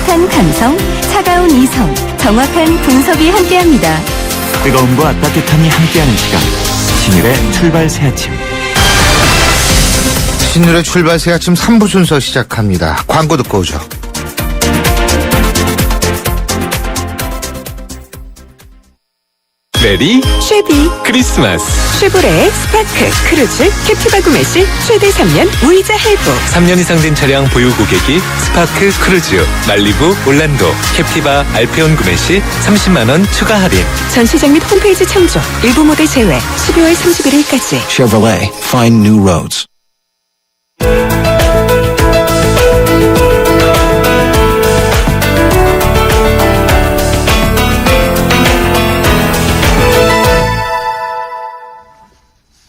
따뜻한 감성, 차가운 이성, 정확한 분석이 함께합니다. 뜨거움과 따뜻함이 함께하는 시간, 신일의 출발 새 아침. 신일의 출발 새 아침 3부 순서 시작합니다. 광고 듣고 오죠. 메리 쉐비, 크리스마스. 쉐보레, 스파크, 크루즈, 캡티바 구매 시 최대 3년 무이자 할부. 3년 이상 된 차량 보유 고객이 스파크, 크루즈, 말리부, 올란도, 캡티바, 알페온 구매 시 30만 원 추가 할인. 전시장 및 홈페이지 참조, 일부 모델 제외, 12월 31일까지. Chevrolet, find new roads.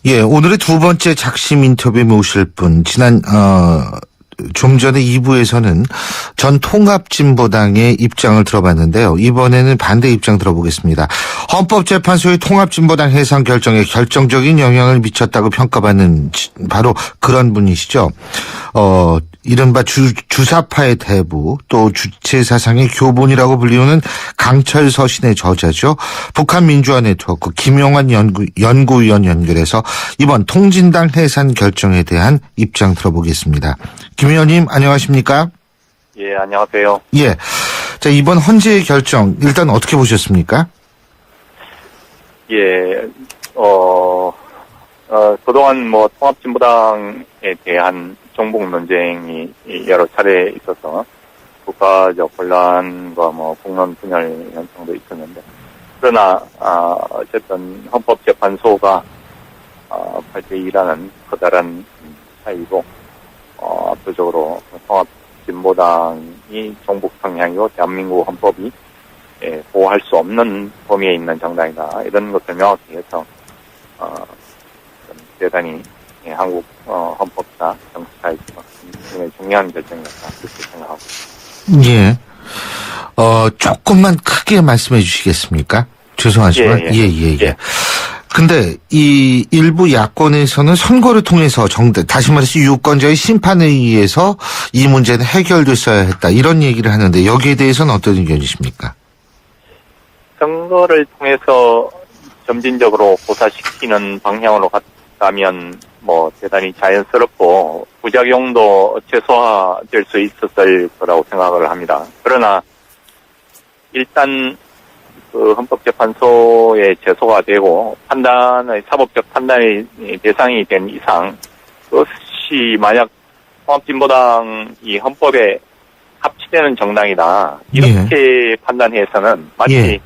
예, 오늘의 두 번째 작심 인터뷰에 모실 분, 좀 전에 2부에서는 전 통합진보당의 입장을 들어봤는데요. 이번에는 반대 입장 들어보겠습니다. 헌법재판소의 통합진보당 해산 결정에 결정적인 영향을 미쳤다고 평가받는 바로 그런 분이시죠. 이른바 주사파의 대부, 또 주체사상의 교본이라고 불리우는 강철 서신의 저자죠. 북한민주화 네트워크 김용환 연구위원 연결해서 이번 통진당 해산 결정에 대한 입장 들어보겠습니다. 김 의원님 안녕하십니까? 예, 안녕하세요. 예. 자, 이번 헌재의 결정 일단 어떻게 보셨습니까? 예, 그동안 통합진보당에 대한 정복 논쟁이 여러 차례 있어서 국가적 혼란과 공론 분열 현상도 있었는데, 그러나 어쨌든 헌법재판소가 8대2라는 커다란 차이로 압도적으로 통합진보당이 정복 성향이고 대한민국 헌법이 보호할 수 없는 범위에 있는 정당이다, 이런 것을 명확히 해서 대단히 한국 헌법사 정치사에서 굉장히 중요한 결정이었다, 그렇게 생각하고. 예. 조금만 크게 말씀해 주시겠습니까? 죄송하지만. 예. 근데 이 일부 야권에서는 선거를 통해서 다시 말해서 유권자의 심판에 의해서 이 문제는 해결됐어야 했다, 이런 얘기를 하는데 여기에 대해서는 어떤 의견이십니까? 선거를 통해서 점진적으로 고사시키는 방향으로 갔다면 대단히 자연스럽고 부작용도 최소화될 수 있었을 거라고 생각을 합니다. 그러나 일단 그 헌법재판소에 제소가 되고 사법적 판단의 대상이 된 이상, 그것이 만약 통합진보당이 헌법에 합치되는 정당이다, 이렇게 판단해서는 마치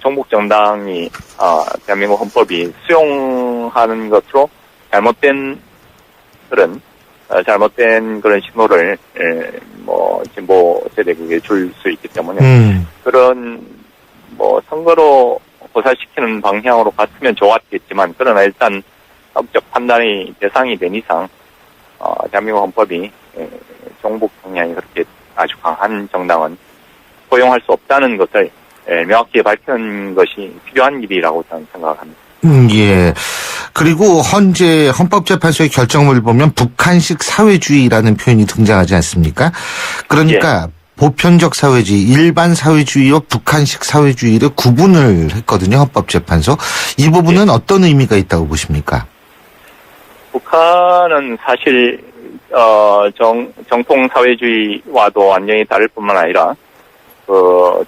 정복 정당이 대한민국 헌법이 수용하는 것으로 잘못된 그런 신호를 진보 세대에게 줄 수 있기 때문에 그런 선거로 고사시키는 방향으로 갔으면 좋았겠지만, 그러나 일단 사법적 판단의 대상이 된 이상 대한민국 헌법이 정복 성향이 그렇게 아주 강한 정당은 포용할 수 없다는 것을 명확히 밝히는 것이 필요한 일이라고 저는 생각합니다. 예. 그리고 헌법재판소의 결정을 보면 북한식 사회주의라는 표현이 등장하지 않습니까? 그러니까 보편적 사회주의, 일반 사회주의와 북한식 사회주의를 구분을 했거든요, 헌법재판소. 이 부분은 어떤 의미가 있다고 보십니까? 북한은 사실 정통 사회주의와도 완전히 다를 뿐만 아니라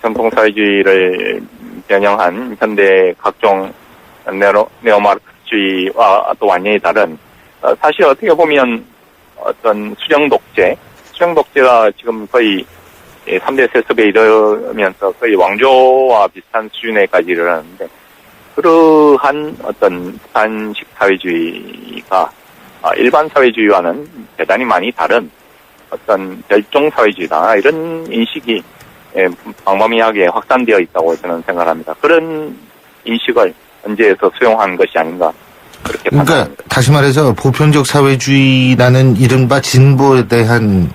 정통 사회주의를 변형한 현대 각종 네오마르크스주의와도 완전히 다른, 사실 어떻게 보면 어떤 수령 독재가 지금 거의 3대 세습에 이르면서 거의 왕조와 비슷한 수준에까지 이르렀는데, 그러한 어떤 북한식 사회주의가 일반 사회주의와는 대단히 많이 다른 어떤 별종 사회주의다, 이런 인식이 광범위하게 확산되어 있다고 저는 생각합니다. 그런 인식을 헌재에서 수용한 것이 아닌가, 그렇게 판단합니다. 그러니까 다시 말해서 보편적 사회주의라는 이른바 진보에 대한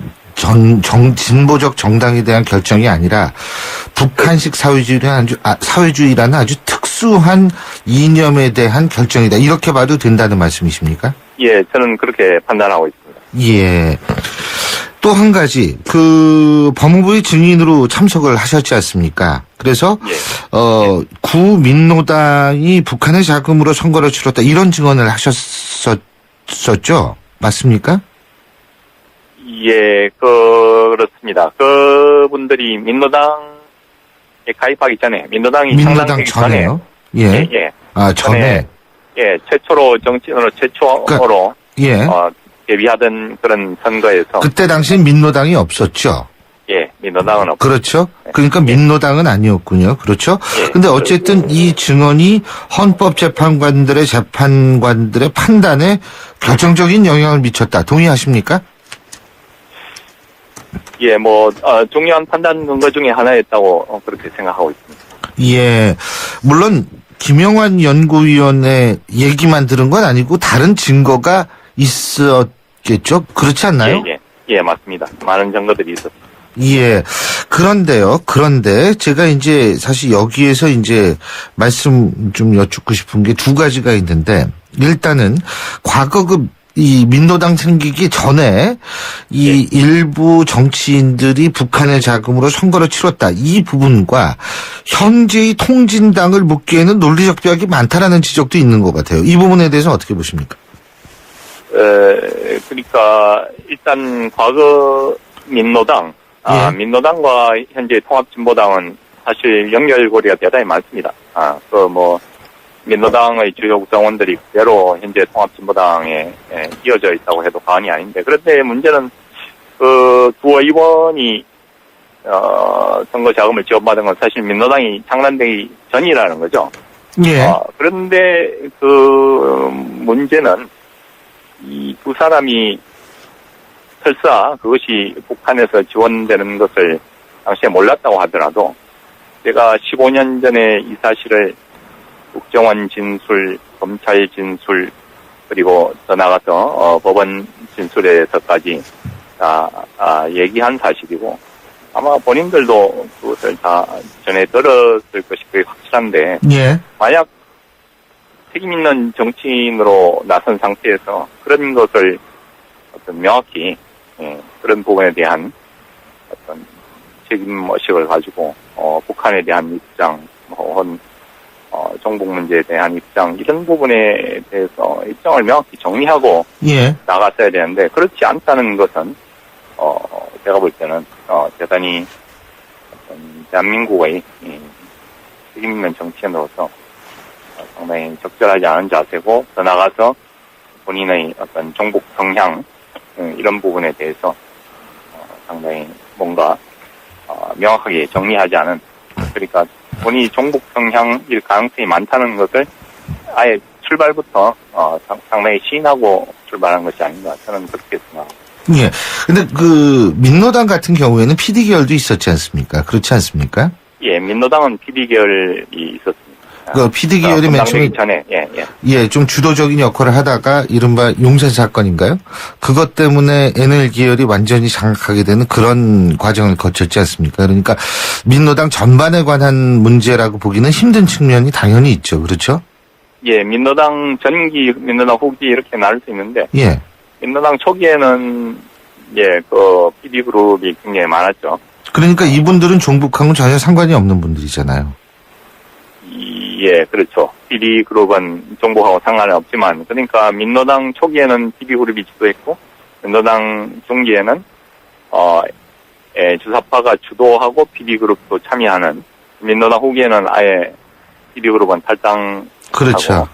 진보적 정당에 대한 결정이 아니라 북한식 사회주의라는 아주 특수한 이념에 대한 결정이다, 이렇게 봐도 된다는 말씀이십니까? 예, 저는 그렇게 판단하고 있습니다. 예. 또 한 가지, 법무부의 증인으로 참석을 하셨지 않습니까? 그래서, 예. 구민노당이 북한의 자금으로 선거를 치렀다, 이런 증언을 하셨었죠? 맞습니까? 예, 그렇습니다. 그분들이 민노당에 가입하기 전에, 민노당이 민노당 창당되기 전에요? 전에, 예. 예. 아, 전에? 예, 최초로 정치인으로 최초로 예. 데뷔하던 그런 선거에서 그때 당시엔 민노당이 없었죠? 예, 민노당은 없고 그렇죠. 그러니까 민노당은 아니었군요. 그렇죠. 예. 근데 어쨌든 이 증언이 헌법재판관들의 재판관들의 판단에 결정적인 영향을 미쳤다. 동의하십니까? 예, 중요한 판단 근거 중에 하나였다고 그렇게 생각하고 있습니다. 예. 물론 김영환 연구위원의 얘기만 들은 건 아니고 다른 증거가 있었겠죠? 그렇지 않나요? 예, 맞습니다. 많은 증거들이 있었습니다. 예. 그런데 제가 이제 사실 여기에서 이제 말씀 좀 여쭙고 싶은 게 두 가지가 있는데, 일단은 과거 이 민노당 생기기 전에 이 일부 정치인들이 북한의 자금으로 선거를 치렀다, 이 부분과 현재의 통진당을 묶기에는 논리적 벽이 많다라는 지적도 있는 것 같아요. 이 부분에 대해서 어떻게 보십니까? 그러니까 일단 과거 민노당, 예. 민노당과 현재 통합진보당은 사실 연결고리가 대단히 많습니다. 민노당의 주요 구성원들이 그대로 현재 통합진보당에 이어져 있다고 해도 과언이 아닌데, 그런데 문제는 두 의원이 선거 자금을 지원받은 건 사실 민노당이 창단되기 전이라는 거죠. 예. 그런데 문제는 이 두 사람이 설사 그것이 북한에서 지원되는 것을 당시에 몰랐다고 하더라도, 제가 15년 전에 이 사실을 국정원 진술, 검찰 진술, 그리고 더 나가서 법원 진술에서까지 다 얘기한 사실이고, 아마 본인들도 그것을 다 전에 들었을 것이 거의 확실한데, 예. 만약 책임 있는 정치인으로 나선 상태에서 그런 것을 명확히 그런 부분에 대한 어떤 책임의식을 가지고 북한에 대한 입장, 혹은 정복 문제에 대한 입장, 이런 부분에 대해서 입장을 명확히 정리하고 예. 나갔어야 되는데, 그렇지 않다는 것은 제가 볼 때는 대단히 대한민국의 책임 있는 정치인으로서 상당히 적절하지 않은 자세고, 더 나가서 본인의 어떤 정복 성향, 이런 부분에 대해서 상당히 뭔가 명확하게 정리하지 않은, 그러니까 본인이 정복 성향일 가능성이 많다는 것을 아예 출발부터 상당히 시인하고 출발한 것이 아닌가, 저는 그렇게 생각합니다. 예. 근데 민노당 같은 경우에는 PD 계열도 있었지 않습니까? 그렇지 않습니까? 예, 민노당은 PD 계열이 있었습니다. PD 계열이 맨 처음에 전에, 좀 주도적인 역할을 하다가 이른바 용산 사건인가요? 그것 때문에 NL 계열이 완전히 장악하게 되는 그런 과정을 거쳤지 않습니까? 그러니까 민노당 전반에 관한 문제라고 보기는 힘든 측면이 당연히 있죠. 그렇죠? 예, 민노당 전기, 민노당 후기 이렇게 나눌 수 있는데, 예. 민노당 초기에는 PD 그룹이 굉장히 많았죠. 그러니까 이분들은 종북하고는 전혀 상관이 없는 분들이잖아요. 예, 그렇죠. PD 그룹은 정보하고 상관은 없지만, 그러니까 민노당 초기에는 PD 그룹이 주도했고, 민노당 중기에는 주사파가 주도하고 PD 그룹도 참여하는, 민노당 후기에는 아예 PD 그룹은 탈당. 그렇죠.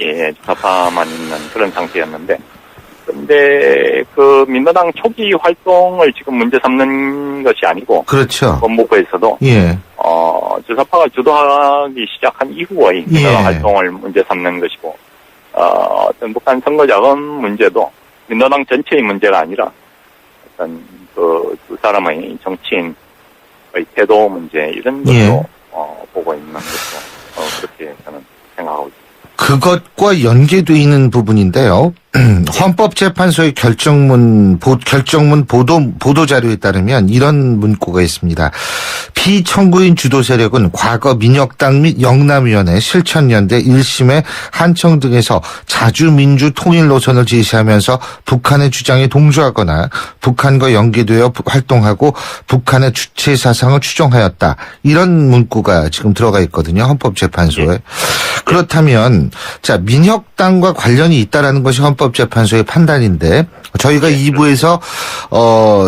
예, 주사파만 있는 그런 상태였는데, 근데 민노당 초기 활동을 지금 문제 삼는 것이 아니고, 그렇죠. 법무부에서도 예. 주사파가 주도하기 시작한 이후의 민노당 활동을 문제 삼는 것이고, 어떤 북한 선거 자금 문제도 민노당 전체의 문제가 아니라 어떤 두 사람의 정치인의 태도 문제, 이런 것으로 보고 있는 것으로 그렇게 저는 생각하고 있습니다. 그것과 연계되어 있는 부분인데요. 헌법재판소의 결정문 보도 자료에 따르면 이런 문구가 있습니다. 피청구인 주도 세력은 과거 민혁당 및 영남위원회, 실천연대, 1심회, 한청 등에서 자주민주 통일 노선을 제시하면서 북한의 주장에 동조하거나 북한과 연계되어 활동하고 북한의 주체 사상을 추종하였다. 이런 문구가 지금 들어가 있거든요. 헌법재판소에. 그렇다면 자, 민혁당과 관련이 있다라는 것이 헌법재판소의 판단인데 저희가 2부에서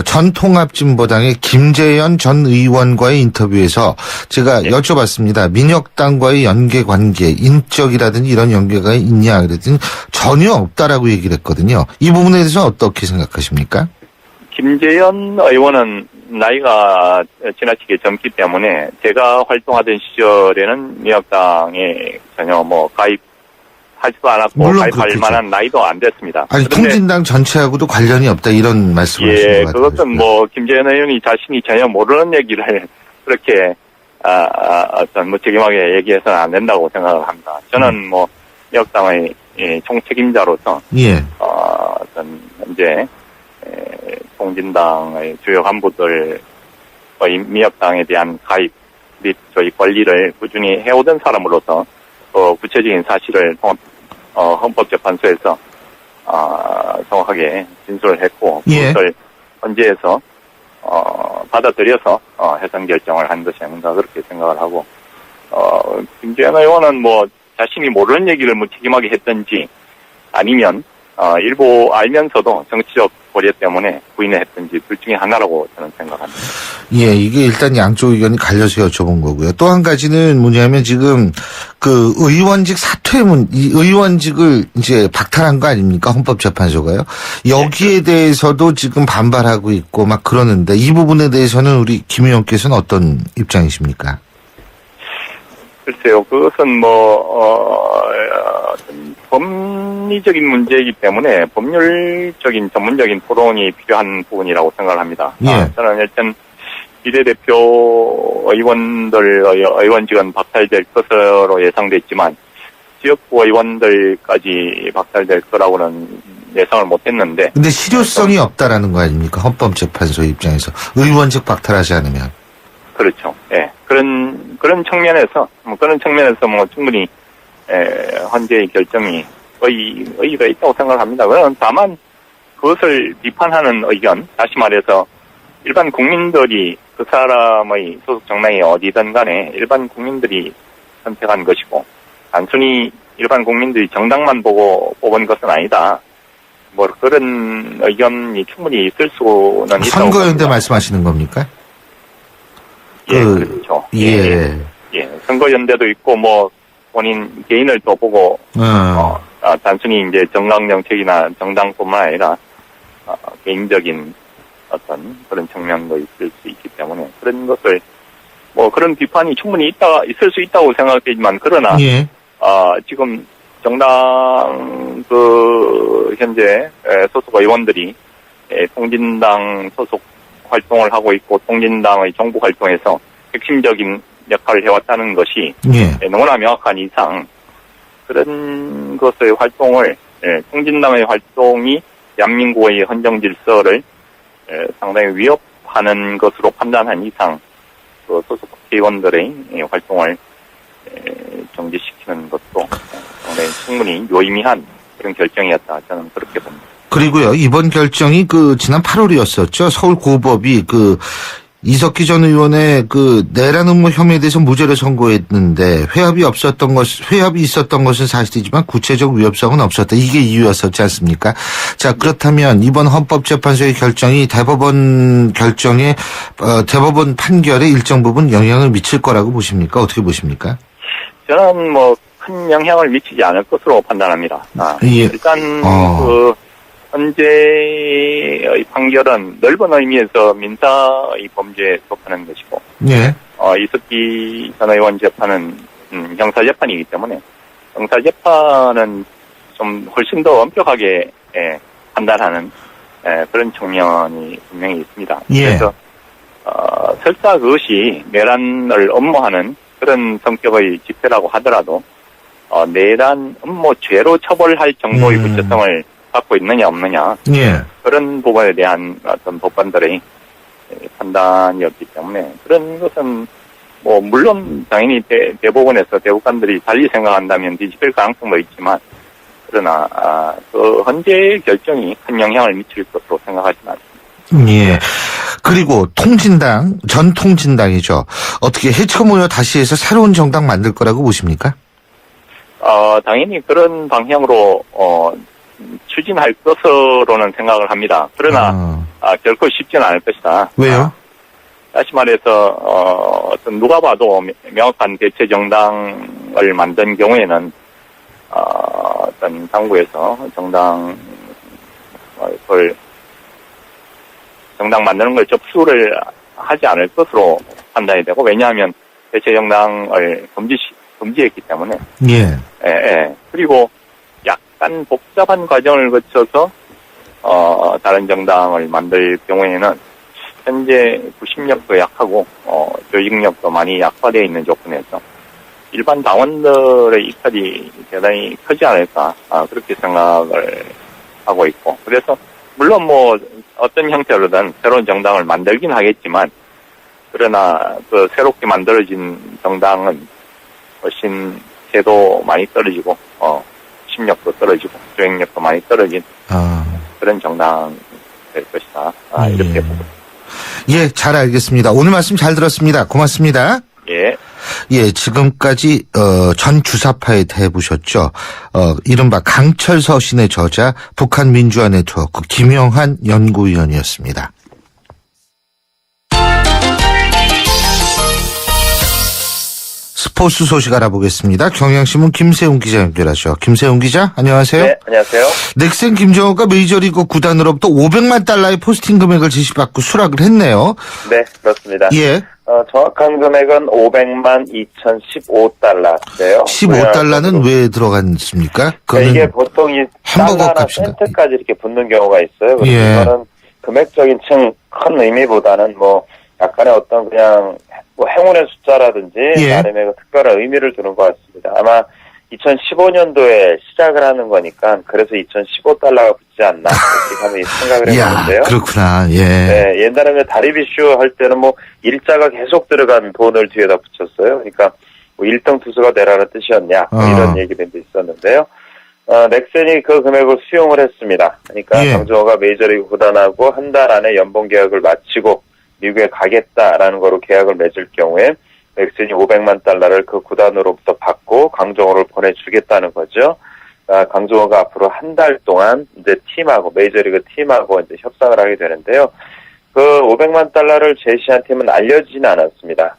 전 통합진보당의 김재현 전 의원과의 인터뷰에서 제가 여쭤봤습니다. 민혁당과의 연계관계, 인적이라든지 이런 연계가 있냐 그랬더니 전혀 없다라고 얘기를 했거든요. 이 부분에 대해서 어떻게 생각하십니까? 김재현 의원은 나이가 지나치게 젊기 때문에 제가 활동하던 시절에는 민혁당에 전혀 가입하지도 않았고 물론 가입할 그렇겠죠. 만한 나이도 안 됐습니다. 아니 통진당 전체하고도 관련이 없다 이런 말씀을 하신 것 같아요. 그것은 김재현 의원이 자신이 전혀 모르는 얘기를 그렇게 어떤 무책임하게 얘기해서는 안 된다고 생각을 합니다. 저는 민혁당의 총책임자로서 어떤 현재 통진당의 주요 간부들의 민혁당에 대한 가입 및 저희 권리를 꾸준히 해오던 사람으로서 구체적인 사실을 헌법재판소에서 정확하게 진술을 했고 그것을 헌재에서 받아들여서 해산 결정을 한 것이 아닌가 그렇게 생각을 하고 김재현 의원은 자신이 모르는 얘기를 무책임하게 했든지 아니면 일부 알면서도 정치적 고려 때문에 부인을 했든지 둘 중에 하나라고 저는 생각합니다. 예, 이게 일단 양쪽 의견이 갈려서 여쭤본 거고요. 또 한 가지는 뭐냐면 지금 그 의원직 사퇴문, 이 의원직을 이제 박탈한 거 아닙니까? 헌법재판소가요. 여기에 대해서도 지금 반발하고 있고 막 그러는데 이 부분에 대해서는 우리 김 의원께서는 어떤 입장이십니까? 글쎄요, 그것은 법리적인 문제이기 때문에 법률적인 전문적인 토론이 필요한 부분이라고 생각을 합니다. 저는 일단 비례대표 의원들의 의원직은 박탈될 것으로 예상됐지만 지역구 의원들까지 박탈될 거라고는 예상을 못했는데. 근데 실효성이 없다라는 거 아닙니까? 헌법재판소 입장에서 의원직 박탈하지 않으면. 그렇죠. 예. 그런 측면에서 충분히 헌재의 결정이 의의가 있다고 생각을 합니다. 다만 그것을 비판하는 의견, 다시 말해서 일반 국민들이 그 사람의 소속 정당이 어디든 간에 일반 국민들이 선택한 것이고 단순히 일반 국민들이 정당만 보고 뽑은 것은 아니다. 그런 의견이 충분히 있을 수는 있다고 선거연대 말씀하시는 겁니까? 그렇죠. 선거연대도 있고 본인 개인을 또 보고 단순히 이제 정강 정책이나 정당뿐만 아니라 개인적인 어떤 그런 측면도 있을 수 있기 때문에 그런 것을 그런 비판이 충분히 있을 수 있다고 생각되지만 그러나 지금 정당 현재 소속 의원들이 통진당 소속 활동을 하고 있고 통진당의 정부 활동에서 핵심적인 역할을 해왔다는 것이 너무나 명확한 이상 그런 것의 활동을 통진당의 활동이 대한민국의 헌정 질서를 상당히 위협하는 것으로 판단한 이상 그 소속 국회의원들의 활동을 정지시키는 것도 상당히 충분히 요의미한 그런 결정이었다 저는 그렇게 봅니다. 그리고요 이번 결정이 지난 8월이었었죠. 서울고법이 이석기 전 의원의 내란 음모 혐의에 대해서 무죄를 선고했는데 회합이 있었던 것은 사실이지만 구체적 위협성은 없었다. 이게 이유였었지 않습니까? 자, 그렇다면 이번 헌법재판소의 결정이 대법원 판결에 일정 부분 영향을 미칠 거라고 보십니까? 어떻게 보십니까? 저는 큰 영향을 미치지 않을 것으로 판단합니다. 일단 현재의 판결은 넓은 의미에서 민사의 범죄에 속하는 것이고, 이석기 전 의원 재판은 형사재판이기 때문에 형사재판은 좀 훨씬 더 엄격하게 판단하는 그런 측면이 분명히 있습니다. 그래서 설사 그것이 내란을 엄모하는 그런 성격의 집회라고 하더라도 내란 음모죄로 처벌할 정도의 구체성을 갖고 있느냐 없느냐 예. 그런 부분에 대한 어떤 법관들의 판단이었기 때문에 그런 것은 뭐 물론 당연히 대법원에서 대법관들이 달리 생각한다면 뒤집힐 가능성도 있지만 그러나 그 헌재의 결정이 큰 영향을 미칠 것으로 생각하지는 않습니다. 예. 그리고 통진당, 전 통진당이죠. 어떻게 해체 모여 다시 해서 새로운 정당 만들 거라고 보십니까? 당연히 그런 방향으로 추진할 것으로는 생각을 합니다. 그러나 결코 쉽지는 않을 것이다. 왜요? 다시 말해서 어떤 누가 봐도 명확한 대체 정당을 만든 경우에는 어떤 당구에서 정당 만드는 걸 접수를 하지 않을 것으로 판단이 되고 왜냐하면 대체 정당을 금지했기 때문에 예. 그리고 약간 복잡한 과정을 거쳐서 다른 정당을 만들 경우에는 현재 구심력도 약하고 조직력도 많이 약화되어 있는 조건에서 일반 당원들의 이탈이 대단히 크지 않을까 그렇게 생각을 하고 있고 그래서 물론 뭐 어떤 형태로든 새로운 정당을 만들긴 하겠지만 그러나 그 새롭게 만들어진 정당은 훨씬 세도 많이 떨어지고 심력도 떨어지고 조직력도 많이 떨어진 그런 정당 될 것이다 이렇게 보고 예, 잘 알겠습니다. 오늘 말씀 잘 들었습니다. 고맙습니다. 예, 지금까지 전 주사파에 대해 보셨죠. 이른바 강철 서신의 저자 북한 민주화 네트워크 김영한 연구위원이었습니다. 스포츠 소식 알아보겠습니다. 경향신문 김세훈 기자 연결하죠. 김세훈 기자, 안녕하세요. 네, 안녕하세요. 넥센 김정호가 메이저리그 구단으로부터 $500만 포스팅 금액을 지시받고 수락을 했네요. 네, 그렇습니다. 예. 정확한 금액은 $500만 2,015인데요. $15는 왜 들어갔습니까? 이게 보통 이 햄버거 달러나 값인가? 센트까지 이렇게 붙는 경우가 있어요. 그래서 예. 이거는 금액적인 큰 의미보다는 뭐 약간의 어떤 그냥 뭐 행운의 숫자라든지 예. 나름의 특별한 의미를 두는 것 같습니다. 아마 2015년도에 시작을 하는 거니까 그래서 $2,015가 붙지 않나 이렇게 하면 생각을 해보는데요. 그렇구나. 예. 네, 옛날에 다리비슈 할 때는 뭐 일자가 계속 들어간 돈을 뒤에다 붙였어요. 그러니까 뭐 1등 투수가 되라는 뜻이었냐 뭐 이런 얘기들도 있었는데요. 넥센이 그 금액을 수용을 했습니다. 그러니까 예. 강정호가 메이저리그 구단하고 한 달 안에 연봉 계약을 마치고 미국에 가겠다라는 거로 계약을 맺을 경우에 넥센이 $500만 그 구단으로부터 받고 강정호를 보내주겠다는 거죠. 강정호가 앞으로 한 달 동안 이제 팀하고 메이저리그 팀하고 이제 협상을 하게 되는데요. 그 $500만 제시한 팀은 알려지진 않았습니다.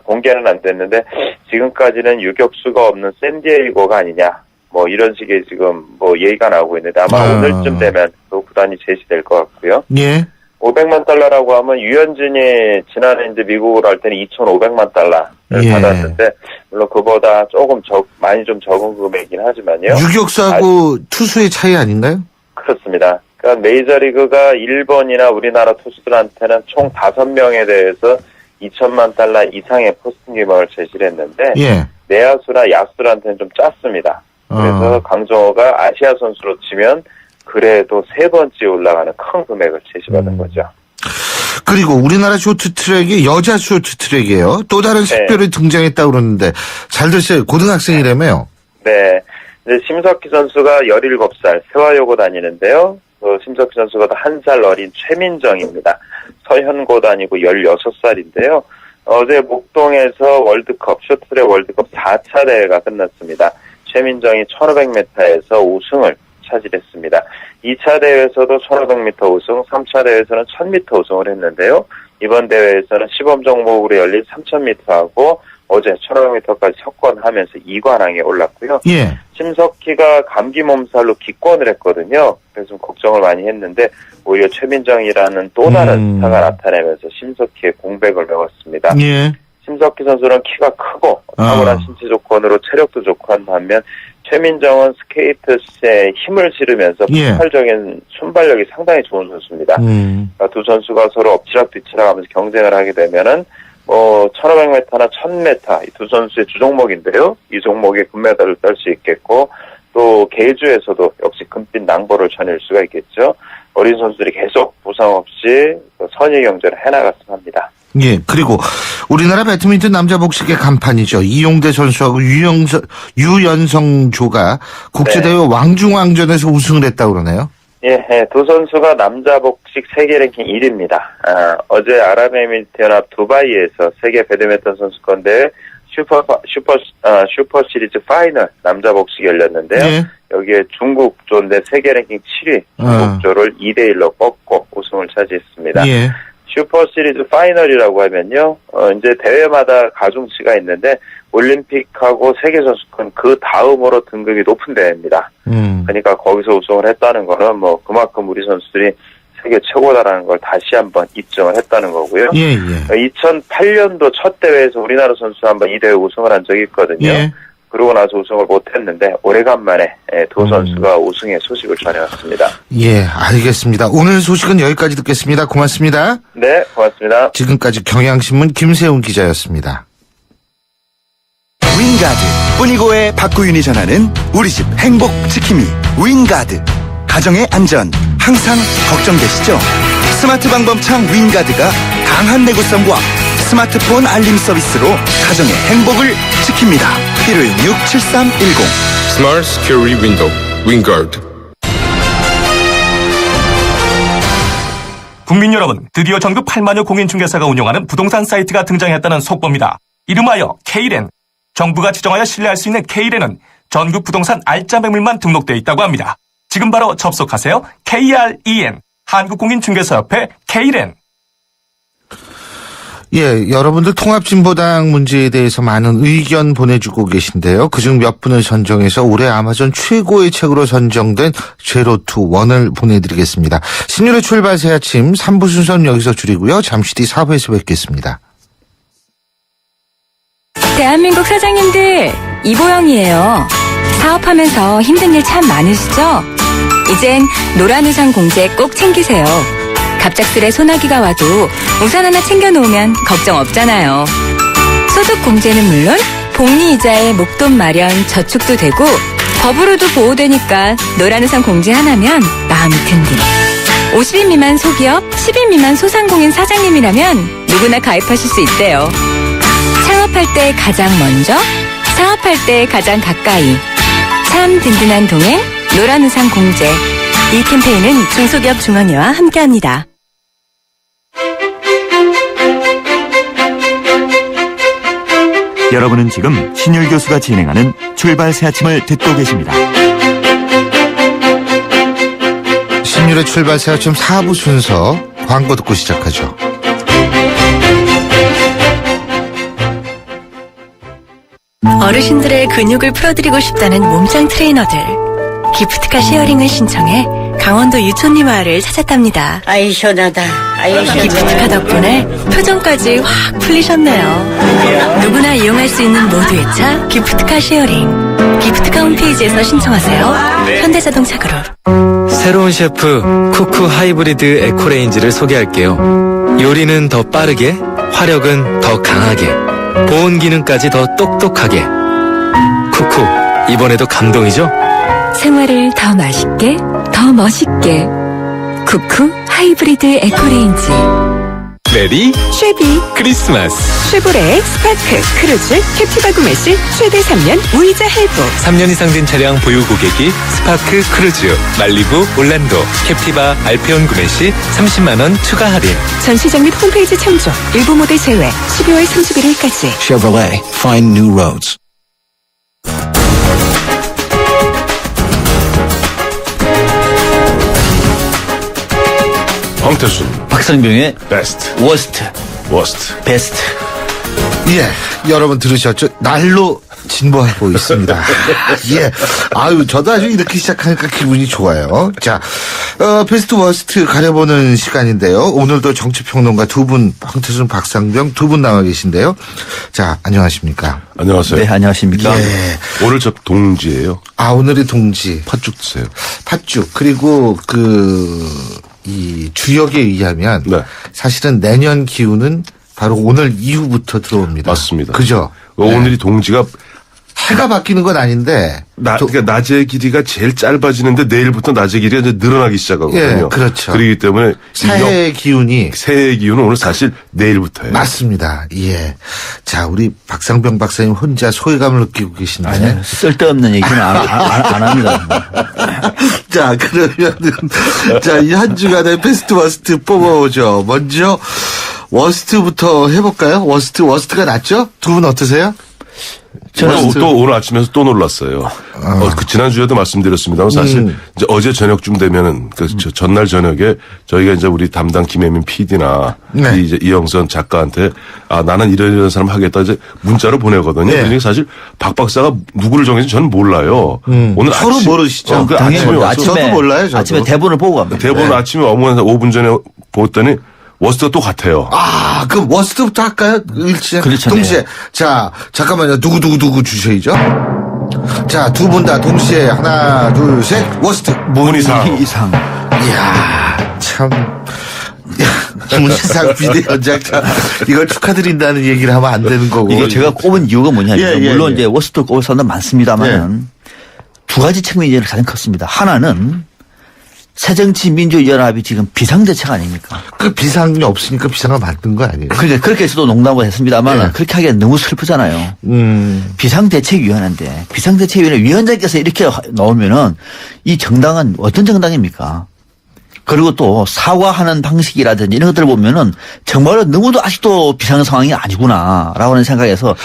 공개는 안 됐는데 지금까지는 유격수가 없는 샌디에이고가 아니냐. 뭐 이런 식의 지금 뭐 얘기가 나오고 있는데 아마 오늘쯤 되면 그 구단이 제시될 것 같고요. 예. $500만 하고 하면 유현진이 지난해 이제 미국으로 할 때는 $2,500만 예. 받았는데 물론 그보다 조금 많이 좀 적은 금액이긴 하지만요. 유격수하고 투수의 차이 아닌가요? 그렇습니다. 그러니까 메이저리그가 일본이나 우리나라 투수들한테는 총 5명에 대해서 $2,000만 이상의 포스팅 금액을 제시를 했는데 예. 내야수나 야수들한테는 좀 작습니다. 그래서 강정호가 아시아 선수로 치면 그래도 3번째 올라가는 큰 금액을 제시받은 거죠. 그리고 우리나라 쇼트트랙이 여자 쇼트트랙이에요. 또 다른 색별이 등장했다고 그러는데 잘 됐어요. 고등학생이라며요. 네. 이제 심석희 선수가 17살 세화여고 다니는데요. 그 심석희 선수보다 1살 어린 최민정입니다. 서현고 다니고 16살인데요. 어제 목동에서 월드컵, 쇼트트랙 월드컵 4차 대회가 끝났습니다. 최민정이 1500m에서 우승을 차지했습니다. 2차 대회에서도 1500m 우승, 3차 대회에서는 1000m 우승을 했는데요. 이번 대회에서는 시범 종목으로 열린 3000m하고 어제 1500m까지 석권하면서 2관왕에 올랐고요. 예. 심석희가 감기 몸살로 기권을 했거든요. 그래서 좀 걱정을 많이 했는데 오히려 최민정이라는 또 다른 스타가 나타내면서 심석희의 공백을 메웠습니다. 예. 심석희 선수는 키가 크고 탁월한 신체 조건으로 체력도 좋고 한 반면 최민정은 스케이트에 힘을 실으면서 폭발적인 순발력이 상당히 좋은 선수입니다. 그러니까 두 선수가 서로 엎치락뒤치락 하면서 경쟁을 하게 되면은 1500m나 1000m 이 두 선수의 주종목인데요. 이 종목에 금메달을 딸 수 있겠고 또 계주에서도 역시 금빛 낭보를 전할 수가 있겠죠. 어린 선수들이 계속 부상 없이 선의 경쟁을 해나갔으면 합니다. 예, 그리고 우리나라 배드민턴 남자 복식의 간판이죠. 이용대 선수하고 유연성조가 국제대회 왕중왕전에서 우승을 했다고 그러네요. 예, 두 선수가 남자 복식 세계 랭킹 1위입니다. 어제 아랍에미리트연합 두바이에서 세계 배드민턴 선수권 대회 슈퍼 시리즈 파이널 남자 복식이 열렸는데요. 예. 여기에 중국조인데 세계 랭킹 7위 중국조를 2대1로 꺾고 우승을 차지했습니다. 예. 슈퍼 시리즈 파이널이라고 하면요, 이제 대회마다 가중치가 있는데, 올림픽하고 세계선수권 그 다음으로 등급이 높은 대회입니다. 그러니까 거기서 우승을 했다는 거는 뭐 그만큼 우리 선수들이 세계 최고다라는 걸 다시 한번 입증을 했다는 거고요. 예, 예. 2008년도 첫 대회에서 우리나라 선수 한번 이 대회 우승을 한 적이 있거든요. 예. 그러고 나서 우승을 못했는데 오래간만에 두 선수가 우승의 소식을 전해왔습니다. 예, 알겠습니다. 오늘 소식은 여기까지 듣겠습니다. 고맙습니다. 네, 고맙습니다. 지금까지 경향신문 김세훈 기자였습니다. 윙가드 뿌니고의 박구윤이 전하는 우리집 행복지킴이 윙가드. 가정의 안전 항상 걱정되시죠? 스마트 방범창 윙가드가 강한 내구성과 스마트폰 알림 서비스로 가정의 행복을 지킵니다. 1516-7310 Smart Security Window, 윙가드. 국민 여러분, 드디어 전국 8만여 공인중개사가 운영하는 부동산 사이트가 등장했다는 속보입니다. 이름하여 K렌. 정부가 지정하여 신뢰할 수 있는 K렌은 전국 부동산 알짜 매물만 등록되어 있다고 합니다. 지금 바로 접속하세요. KREN, 한국공인중개사협회 K렌. 예, 여러분들 통합진보당 문제에 대해서 많은 의견 보내주고 계신데요. 그중 몇 분을 선정해서 올해 아마존 최고의 책으로 선정된 제로투 원을 보내드리겠습니다. 신율의 출발 새 아침 3부 순서는 여기서 줄이고요. 잠시 뒤 4부에서 뵙겠습니다. 대한민국 사장님들, 이보영이에요. 사업하면서 힘든 일 참 많으시죠? 이젠 노란 우산 공제 꼭 챙기세요. 갑작스레 소나기가 와도 우산 하나 챙겨놓으면 걱정 없잖아요. 소득 공제는 물론 복리이자에 목돈 마련 저축도 되고 법으로도 보호되니까 노란 우산 공제 하나면 마음이 든든. 50인 미만 소기업, 10인 미만 소상공인 사장님이라면 누구나 가입하실 수 있대요. 창업할 때 가장 먼저, 사업할 때 가장 가까이. 참 든든한 동행, 노란 우산 공제. 이 캠페인은 중소기업 중앙회와 함께합니다. 여러분은 지금 신율 교수가 진행하는 출발 새 아침을 듣고 계십니다. 신율의 출발 새 아침 4부 순서 광고 듣고 시작하죠. 어르신들의 근육을 풀어드리고 싶다는 몸짱 트레이너들. 기프트카 쉐어링을 신청해 강원도 유촌리 마을을 찾았답니다. 아이 시원하다. 아이 기프트카 덕분에 표정까지 확 풀리셨네요. 누구나 이용할 수 있는 모두의 차 기프트카 쉐어링. 기프트카 홈페이지에서 신청하세요. 현대자동차 그룹. 새로운 셰프 쿠쿠 하이브리드 에코레인지를 소개할게요. 요리는 더 빠르게, 화력은 더 강하게, 보온 기능까지 더 똑똑하게. 쿠쿠, 이번에도 감동이죠? 생활을 더 맛있게, 더 멋있게. 쿠쿠 하이브리드 에코레인지. 메리 쉐비, 크리스마스. 쉐보레, 스파크, 크루즈, 캡티바 구매 시 최대 3년 무이자 할부. 3년 이상 된 차량 보유 고객이 스파크 크루즈, 말리부, 올란도, 캡티바, 알페온 구매 시 30만 원 추가 할인. 전시장 및 홈페이지 참조. 일부 모델 제외. 12월 31일까지. Chevrolet, find new roads. 황태순, 박상병의 베스트, 워스트, 베스트. 예, 여러분 들으셨죠? 날로 진보하고 있습니다. 예, 아유, 저도 아주 이렇게 시작하니까 기분이 좋아요. 자, 베스트 워스트 가려보는 시간인데요. 오늘도 정치평론가 두 분, 황태순, 박상병 두 분 나와 계신데요. 자, 안녕하십니까? 안녕하세요. 네, 안녕하십니까? 예. 오늘 저 동지예요. 아, 오늘이 동지. 팥죽 드세요. 팥죽. 그리고 이 주역에 의하면 네. 사실은 내년 기후는 바로 오늘 이후부터 들어옵니다. 맞습니다. 그죠? 오늘이 동지가 해가 바뀌는 건 아닌데. 그러니까 낮의 길이가 제일 짧아지는데 내일부터 낮의 길이가 이제 늘어나기 시작하거든요. 예, 그렇죠. 그렇기 때문에 새해의 기운이. 새해의 기운은 오늘 사실 내일부터예요. 맞습니다. 예. 자, 우리 박상병 박사님 혼자 소외감을 느끼고 계신데. 아니요. 쓸데없는 얘기는 안 합니다. 자, 그러면은, 자, 이 한 주간의 베스트 워스트 뽑아오죠. 먼저, 워스트부터 해볼까요? 워스트가 낫죠? 두 분 어떠세요? 저는 또 오늘 아침에서 또 놀랐어요. 그 지난주에도 말씀드렸습니다만 사실 이제 어제 저녁쯤 되면은 그 전날 저녁에 저희가 이제 우리 담당 김혜민 PD나 네. 이제 이영선 작가한테 나는 이런 사람 하겠다 이제 문자로 보내거든요. 네. 그러니까 사실 박 박사가 누구를 정했는지 저는 몰라요. 오늘 서로 모르시죠? 그 아침에 와서 저도 몰라요. 저도. 아침에 대본을 보고 갑니다. 대본 네. 아침에 어머니 5분 전에 보았더니 워스트가 또 같아요. 그럼 워스트부터 할까요? 일치에. 그렇죠. 동시에. 네. 자, 잠깐만요. 누구 주셔야죠. 자, 두 분 다 동시에 하나, 둘, 셋. 워스트. 문희상. 이야, 참. 문희상 비대위원장, 이걸 축하드린다는 얘기를 하면 안 되는 거고. 이게 제가 꼽은 이유가 뭐냐면 예, 물론 예. 이제 워스트를 꼽을 사람도 많습니다만 두 가지 측면이 가장 컸습니다. 하나는 새정치민주연합이 지금 비상대책 아닙니까? 그 비상이 없으니까 비상을 만든 거 아니에요? 그러니까 그렇게 해서도 농담을 했습니다만 네. 그렇게 하기엔 너무 슬프잖아요. 비상대책위원회인데 비상대책위원회 위원장께서 이렇게 나오면은 이 정당은 어떤 정당입니까? 그리고 또 사과하는 방식이라든지 이런 것들을 보면은 정말로 너무도 아직도 비상 상황이 아니구나라고 하는 생각에서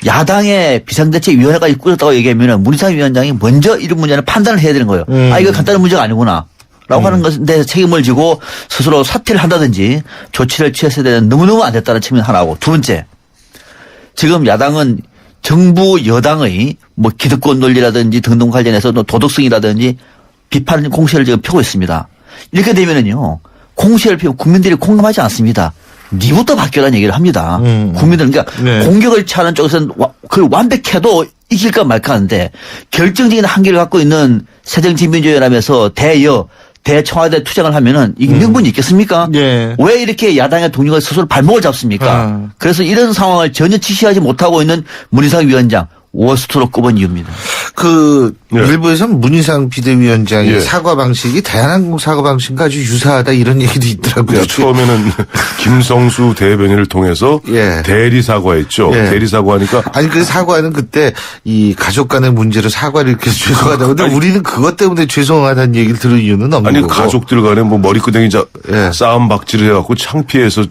야당의 비상대책위원회가 꾸렸다고 얘기하면은 문희상 위원장이 먼저 이런 문제는 판단을 해야 되는 거예요. 이거 간단한 문제가 아니구나. 라고 하는 것에 대해서 책임을 지고 스스로 사퇴를 한다든지 조치를 취했어야 되는 너무너무 안 됐다는 측면 하나고 두 번째 지금 야당은 정부 여당의 뭐 기득권 논리라든지 등등 관련해서 도덕성이라든지 비판 공세를 지금 펴고 있습니다. 이렇게 되면은요 공세를 펴고 국민들이 공감하지 않습니다. 니부터 바뀌라는 얘기를 합니다. 국민들은 그러니까 네. 공격을 취하는 쪽에서는 그걸 완벽해도 이길까 말까 하는데 결정적인 한계를 갖고 있는 새정치민주연합에서 대청와대 투쟁을 하면은 이게 명분이 있겠습니까? 예. 왜 이렇게 야당의 동료가 스스로 발목을 잡습니까? 그래서 이런 상황을 전혀 지시하지 못하고 있는 문희상 위원장 워스트로 꼽은 이유입니다. 일부에서는 문희상 비대위원장의 예. 사과 방식이 대한항공 사과 방식과 아주 유사하다 이런 얘기도 있더라고요. 처음에는 김성수 대변인을 통해서 예. 대리 사과했죠. 예. 대리 사과하니까 아니 그 사과는 그때 이 가족 간의 문제로 사과를 이렇게 죄송하다고 근데 우리는 그것 때문에 죄송하다는 얘기를 들을 이유는 없는 아니 거고. 가족들 간에 뭐 머리끄댕이 예. 싸움 박질을 해갖고 창피해서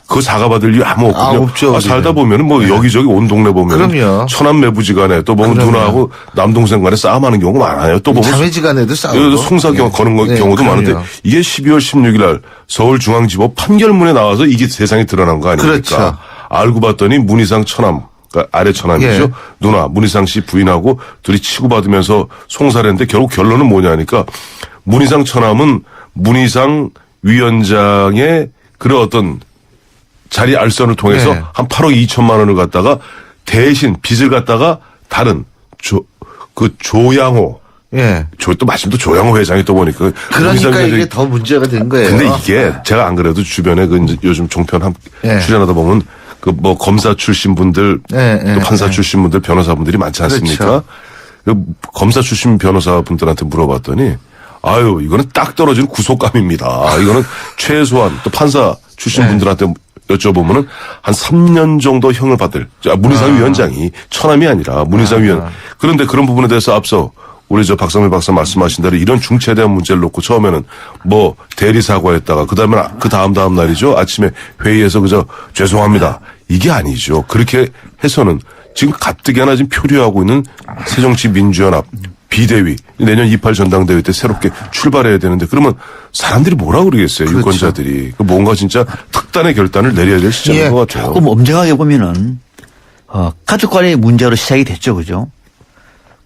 그 사과받을 이유 아무 없거든요. 없죠, 살다 우리는. 보면은 뭐 여기저기 온 동네 보면 그럼요. 처남매부지간에 또 보면 그럼요. 누나하고 남동생 간에 싸움하는 경우가 많아요. 또 보면 자매지간에도 싸우고 송사경 거는 네, 경우도 그럼요. 많은데 이게 12월 16일 날 서울중앙지법 판결문에 나와서 이게 세상에 드러난 거 아닙니까? 그렇죠. 알고 봤더니 문희상 처남 그러니까 아래 처남이죠. 예. 누나 문희상 씨 부인하고 둘이 치고받으면서 송사했는데 결국 결론은 뭐냐니까 문희상 처남은 문희상 위원장의 그런 어떤 자리 알선을 통해서 네. 한 8억 2천만 원을 갖다가 대신 빚을 갖다가 다른 조양호 예. 또 마침 또 조양호 회장이 또 보니까 그러니까 이게 더 문제가 된 거예요. 근데 이게 제가 안 그래도 주변에 그 이제 요즘 종편 예. 출연하다 보면 그 뭐 검사 출신 분들 예, 또 판사 예. 출신 분들 변호사분들이 많지 않습니까? 그렇죠. 그 검사 출신 변호사분들한테 물어봤더니 아유 이거는 딱 떨어지는 구속감입니다. 이거는 최소한 또 판사 출신 분들한테 여쭤보면은 한 3년 정도 형을 받을 문희상 위원장이 처남이 아니라 문희상 위원. 그런데 그런 부분에 대해서 앞서 우리 저 박상민 박사 말씀하신 대로 이런 중차대한 문제를 놓고 처음에는 뭐 대리 사과했다가 그다음에 그 다음 날이죠 아침에 회의에서 그저 죄송합니다 이게 아니죠. 그렇게 해서는 지금 가뜩이나 지금 표류하고 있는 새정치민주연합 비대위 내년 28 전당대회 때 새롭게 출발해야 되는데 그러면 사람들이 뭐라 그러겠어요. 그렇죠. 유권자들이. 뭔가 진짜 특단의 결단을 내려야 될 시점인 예. 것 같아요. 조금 엄정하게 보면은 가족 간의 문제로 시작이 됐죠. 그죠?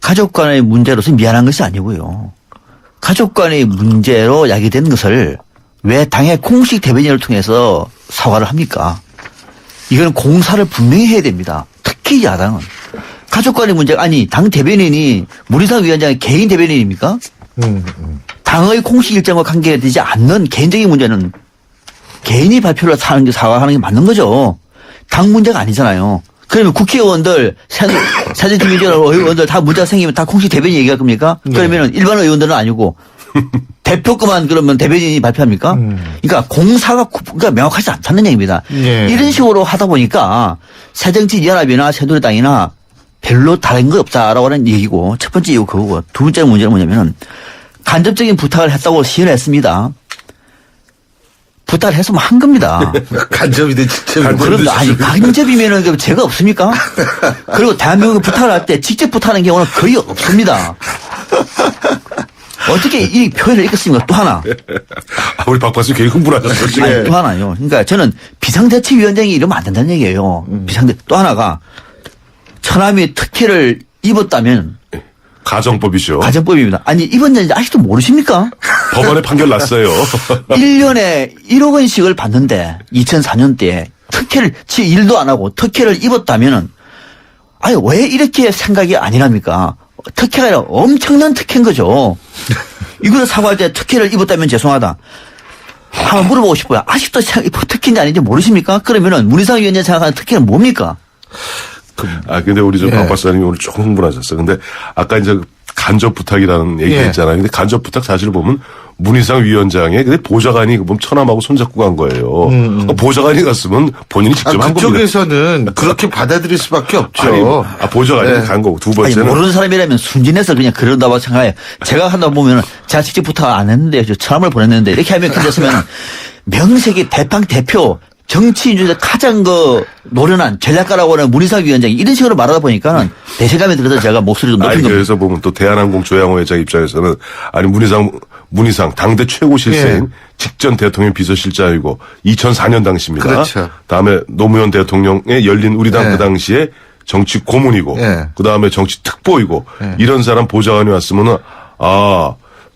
가족 간의 문제로서 미안한 것이 아니고요. 가족 간의 문제로 야기된 것을 왜 당의 공식 대변인을 통해서 사과를 합니까? 이건 공사를 분명히 해야 됩니다. 특히 야당은. 가족 간의 문제가 아니 당 대변인이 문희상 위원장의 개인 대변인입니까? 당의 공식 일정과 관계되지 않는 개인적인 문제는 개인이 발표를 하는 게 사과하는 게 맞는 거죠. 당 문제가 아니잖아요. 그러면 국회의원들, 새정치민주연합 의원들 다 문제가 생기면 다 공식 대변인 얘기할 겁니까? 그러면은 일반 의원들은 아니고 대표급만 그러면 대변인이 발표합니까? 그러니까 공사가 그러니까 명확하지 않다는 얘기입니다. 예. 이런 식으로 하다 보니까 새정치연합이나 새누리당이나 별로 다른 거 없다라고 하는 얘기고 첫 번째 이유 그거고 두 번째 문제는 뭐냐면은 간접적인 부탁을 했다고 시인을 했습니다. 부탁을 했으면 한 겁니다. 간접이든 직접이든. 그럼 아니 간접이면은 죄가 없습니까? 그리고 대한민국에 부탁을 할 때 직접 부탁하는 경우는 거의 없습니다. 어떻게 이 표현을 읽겠습니까? 또 하나. 우리 박 박사님 굉장히 흥분하셨어요. 지금. 아니, 또 하나요. 그러니까 저는 비상대책위원장이 이러면 안 된다는 얘기예요. 또 하나가 처남이 특혜를 입었다면 가정법이죠. 가정법입니다. 아니 입었는지 아직도 모르십니까? 법원에 판결 났어요. 1년에 1억 원씩을 받는데 2004년대에 특혜를 일도 안 하고 특혜를 입었다면은 아니 왜 이렇게 생각이 아니랍니까? 특혜가 아니라 엄청난 특혜인 거죠. 이걸 사과할 때 특혜를 입었다면 죄송하다. 한번 물어보고 싶어요. 아직도 특혜인지 아닌지 모르십니까? 그러면은 문희상 위원장이 생각하는 특혜는 뭡니까? 근데 우리 박 박사님이 오늘 조금 흥분하셨어요. 근데 아까 이제 간접 부탁이라는 얘기 했잖아요. 근데 간접 부탁 사실 보면 문희상 위원장의 근데 보좌관이 보면 처남하고 손잡고 간 거예요. 보좌관이 갔으면 본인이 직접 한 겁니다. 그쪽에서는 그렇게 받아들일 수밖에 없죠. 아니, 보좌관이 간 거고 두 번째는 아니, 모르는 사람이라면 순진해서 그냥 그런다고 생각해요. 제가 한다 보면은 제가 직접 부탁 안 했는데 처남을 보냈는데 이렇게 하면 그랬으면 명색이 대빵 대표 정치인 중에서 가장 노련한 전략가라고 하는 문희상 위원장이 이런 식으로 말하다 보니까는 배신감이 들어서 제가 목소리를 높인 겁니다. 그래서 보면 또 대한항공 조양호 회장 입장에서는 아니 문희상 당대 최고 실세인 직전 대통령 비서실장이고 2004년 당시입니다. 그렇죠. 다음에 노무현 대통령의 열린 우리당 그 당시에 정치 고문이고 그 다음에 정치 특보이고 이런 사람 보좌관이 왔으면은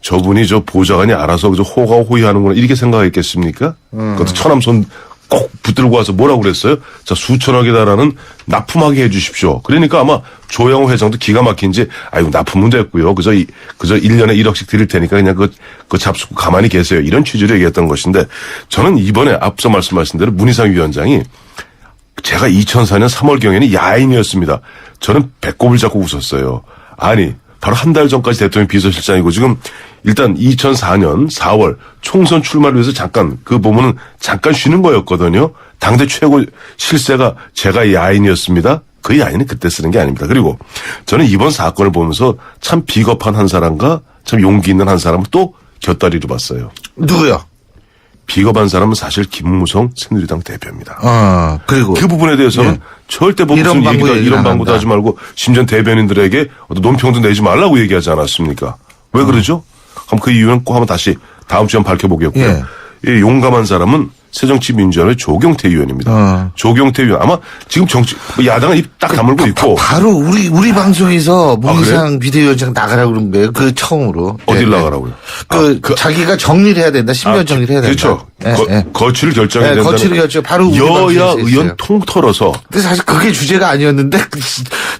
저분이 저 보좌관이 알아서 그저 호가호위하는구나 이렇게 생각했겠습니까? 그것도 처남 손 꼭 붙들고 와서 뭐라고 그랬어요? 자, 수천억에다라는 납품하게 해 주십시오. 그러니까 아마 조영호 회장도 기가 막힌지 아이고 납품은 됐고요. 그저 1년에 1억씩 드릴 테니까 그냥 그거 잡수고 가만히 계세요. 이런 취지로 얘기했던 것인데 저는 이번에 앞서 말씀하신 대로 문희상 위원장이 제가 2004년 3월경에는 야인이었습니다. 저는 배꼽을 잡고 웃었어요. 아니 바로 한 달 전까지 대통령 비서실장이고 지금 일단 2004년 4월 총선 출마를 위해서 잠깐 보면은 잠깐 쉬는 거였거든요. 당대 최고 실세가 제가 야인이었습니다. 그 야인은 그때 쓰는 게 아닙니다. 그리고 저는 이번 사건을 보면서 참 비겁한 한 사람과 참 용기 있는 한 사람을 또 곁다리로 봤어요. 누구요? 비겁한 사람은 사실 김무성 새누리당 대표입니다. 그리고 그 부분에 대해서는 절대 뭐 무슨 이런 방구도 하지 말고 심지어 대변인들에게 어떤 논평도 내지 말라고 얘기하지 않았습니까? 왜 그러죠? 그럼 그 이유는 꼭 한번 다시 다음 주에 밝혀보겠고요. 이 용감한 사람은 새정치민주연합의 조경태 의원입니다. 조경태 의원 아마 지금 야당은 입 딱 다물고 있고 바로 우리 방송에서 문희상 비대위원장 나가라고 그런 거예요. 그 처음으로. 어딜 나가라고요? 자기가 정리를 해야 된다. 신변 정리를 해야 된다. 그렇죠. 거취를 결정해야 된다. 거취를 결정. 바로 우리 여야 의원 통틀어서. 근데 사실 그게 주제가 아니었는데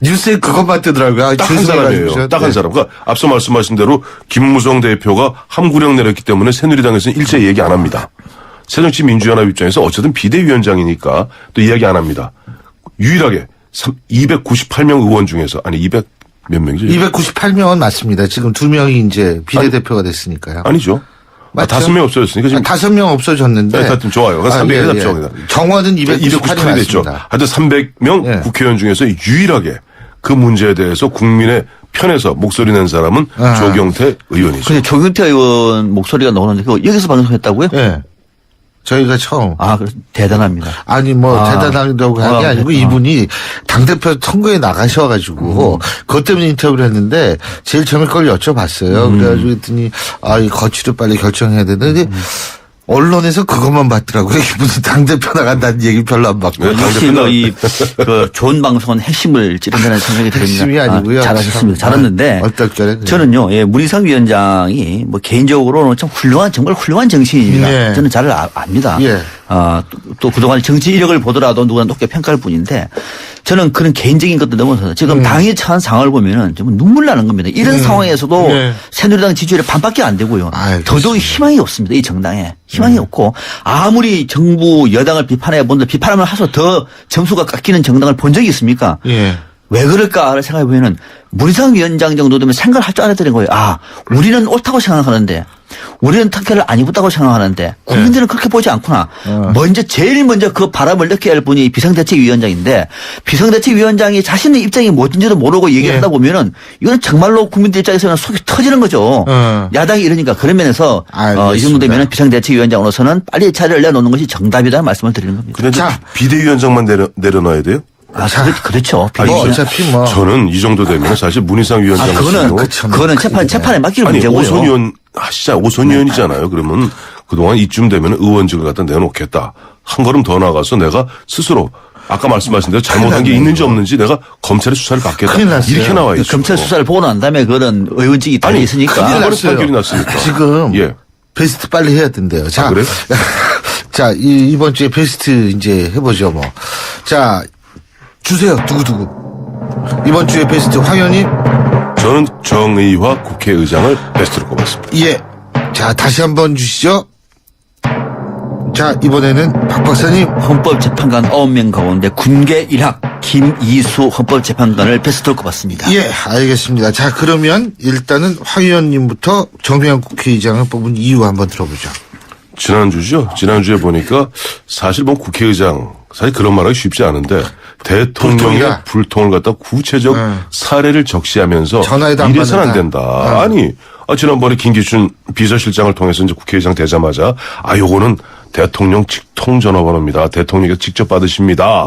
뉴스에 그것만 뜨더라고요. 딱 한 사람이에요. 딱 한 사람. 그러니까 앞서 말씀하신 대로 김무성 대표가 함구령 내렸기 때문에 새누리당에서는 일제 얘기 안 합니다. 새정치민주연합 입장에서 어쨌든 비대위원장이니까 또 이야기 안 합니다. 유일하게 298명 의원 중에서 아니 200 몇 명이죠? 298명은 맞습니다. 지금 2명이 이제 비례대표가 됐으니까요. 아니죠. 5명 없어졌으니까 지금 5명 없어졌는데. 네, 하여튼 좋아요. 300명 잡죠. 정원은 298이 됐죠. 하여튼 300명 국회의원 중에서 유일하게 그 문제에 대해서 국민의 편에서 목소리 낸 사람은 조경태 의원이죠. 근데 조경태 의원 목소리가 나오는데 그거 여기서 방송했다고요? 네. 저희가 처음. 대단합니다. 아니, 대단하다고 한 게 아니고 이분이 당대표 선거에 나가셔가지고 그것 때문에 인터뷰를 했는데 제일 처음에 그걸 여쭤봤어요. 그래가지고 했더니 이 거취를 빨리 결정해야 되는데 언론에서 그것만 봤더라고요. 이분은 당대표 나간다는 얘기 별로 안 받고. 역시 좋은 방송은 핵심을 찌른다는 생각이 듭니다. 핵심이 아니고요. 잘하셨습니다. 잘했는데. 저는요, 문희상 위원장이 개인적으로는 참 정말 훌륭한 정치인입니다. 저는 잘 압니다. 또 그동안 정치 이력을 보더라도 누구나 높게 평가할 뿐인데 저는 그런 개인적인 것도 넘어서 지금 당이 처한 상황을 보면은 좀 눈물 나는 겁니다. 이런 상황에서도 네. 새누리당 지지율이 반밖에 안 되고요. 알겠습니다. 더더욱 희망이 없습니다. 이 정당에. 희망이 없고 아무리 정부 여당을 비판해 본들 비판하면 할수록 더 점수가 깎이는 정당을 본 적이 있습니까? 예. 왜 그럴까를 생각해 보면은 문희상 위원장 정도 되면 생각을 할 줄 알아야 되는 거예요. 아, 우리는 옳다고 생각하는데 우리는 특혜를 안 입었다고 생각하는데 국민들은 그렇게 보지 않구나. 제일 먼저 그 바람을 느껴야 할 분이 비상대책위원장인데 비상대책위원장이 자신의 입장이 뭔지도 모르고 얘기하다 보면은 이건 정말로 국민들 입장에서는 속이 터지는 거죠. 야당이 이러니까 그런 면에서 이 정도 되면 비상대책위원장으로서는 빨리 자리를 내놓는 것이 정답이라는 말씀을 드리는 겁니다. 근데 비대위원장만 내려놔야 돼요? 그렇죠. 어차피 뭐. 저는 이 정도 되면 사실 문희상 위원장 그거는 재판에 맡길 문제고요. 오선 의원 오선 의원이잖아요. 그러면 그동안 이쯤 되면 의원직을 갖다 내놓겠다. 한 걸음 더 나가서 내가 스스로 아까 말씀하신 대로 잘못한 게 있는지 없는지 내가 검찰의 수사를 받겠다. 이렇게 나와 있어요. 검찰 수사를 보고 난 다음에 그런 의원직이 다 있으니까. 큰일 났어요. 판결이 났으니까. 지금 베스트 빨리 해야 된대요. 자, 그래요? 자, 이번 주에 베스트 이제 해보죠 뭐. 자, 주세요. 두구두구. 이번 주에 베스트 황현희. 저는 정의화 국회의장을 베스트로 꼽았습니다. 예. 자, 다시 한번 주시죠. 자, 이번에는 박 박사님. 헌법재판관 9명 가운데 군계 1학 김이수 헌법재판관을 베스트로 꼽았습니다. 예, 알겠습니다. 자, 그러면 일단은 황 의원님부터 정의화 국회의장을 뽑은 이유 한번 들어보죠. 지난주죠. 지난주에 보니까 사실 뭐 국회의장 사실 그런 말하기 쉽지 않은데 대통령의 불통을 갖다 구체적 사례를 적시하면서 이래서는 안 된다. 아니 지난번에 김기춘 비서실장을 통해서 이제 국회의장 되자마자 요거는 대통령 직통 전화번호입니다. 대통령께서 직접 받으십니다.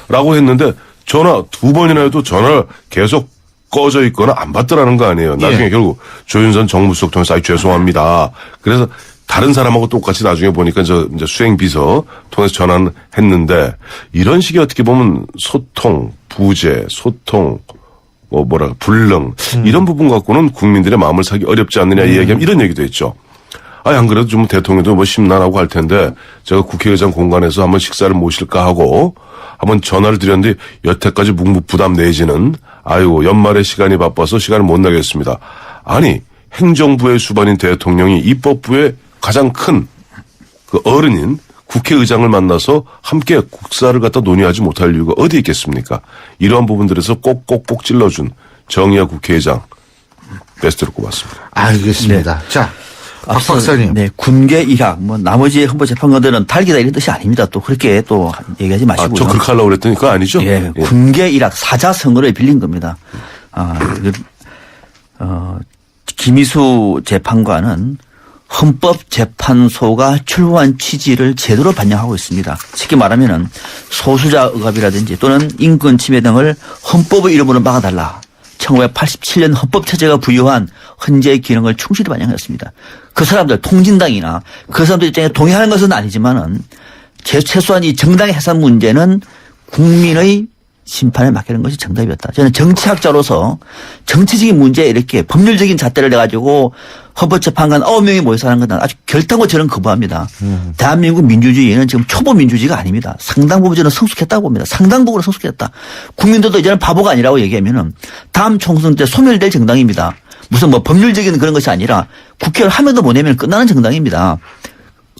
라고 했는데 전화 2번이나 해도 전화를 계속 꺼져 있거나 안 받더라는 거 아니에요. 나중에 결국 조윤선 정무수석 통해서 죄송합니다. 그래서 다른 사람하고 똑같이 나중에 보니까 이제 수행비서 통해서 전화는 했는데 이런 식의 어떻게 보면 소통, 부재, 소통, 불능 이런 부분 갖고는 국민들의 마음을 사기 어렵지 않느냐 이야기하면 이런 얘기도 했죠. 안 그래도 좀 대통령도 심란하고 할 텐데 제가 국회의장 공간에서 한번 식사를 모실까 하고 한번 전화를 드렸는데 여태까지 묵묵부담 내지는 연말에 시간이 바빠서 시간을 못 나겠습니다. 아니 행정부의 수반인 대통령이 입법부의 가장 큰 그 어른인 국회의장을 만나서 함께 국사를 갖다 논의하지 못할 이유가 어디 있겠습니까? 이러한 부분들에서 꼭꼭꼭 찔러준 정의화 국회의장 베스트로 꼽았습니다. 알겠습니다. 네. 자, 박 박사님. 네, 군계 1학 나머지 헌법재판관들은 달기다 이런 뜻이 아닙니다. 또 그렇게 또 얘기하지 마시고요. 저 그렇게 하려고 그랬더니 그거 아니죠? 예, 군계 1학 사자성어를 빌린 겁니다. 김희수 재판관은 헌법재판소가 출범한 취지를 제대로 반영하고 있습니다. 쉽게 말하면은 소수자 억압이라든지 또는 인권 침해 등을 헌법의 이름으로 막아달라. 1987년 헌법체제가 부여한 헌재의 기능을 충실히 반영했습니다. 그 사람들 통진당이나 그 사람들 입장에 동의하는 것은 아니지만은 최소한 이 정당의 해산 문제는 국민의 심판에 맡기는 것이 정답이었다. 저는 정치학자로서 정치적인 문제에 이렇게 법률적인 잣대를 내가지고 헌법재판관 9명이 모여서 하는 것은 아주 결단코 저는 거부합니다. 대한민국 민주주의는 지금 초보 민주주의가 아닙니다. 상당 부분 저는 성숙했다고 봅니다. 상당 부분은 성숙했다. 국민들도 이제는 바보가 아니라고 얘기하면은 다음 총선 때 소멸될 정당입니다. 무슨 법률적인 그런 것이 아니라 국회를 한 명도 못 내면 끝나는 정당입니다.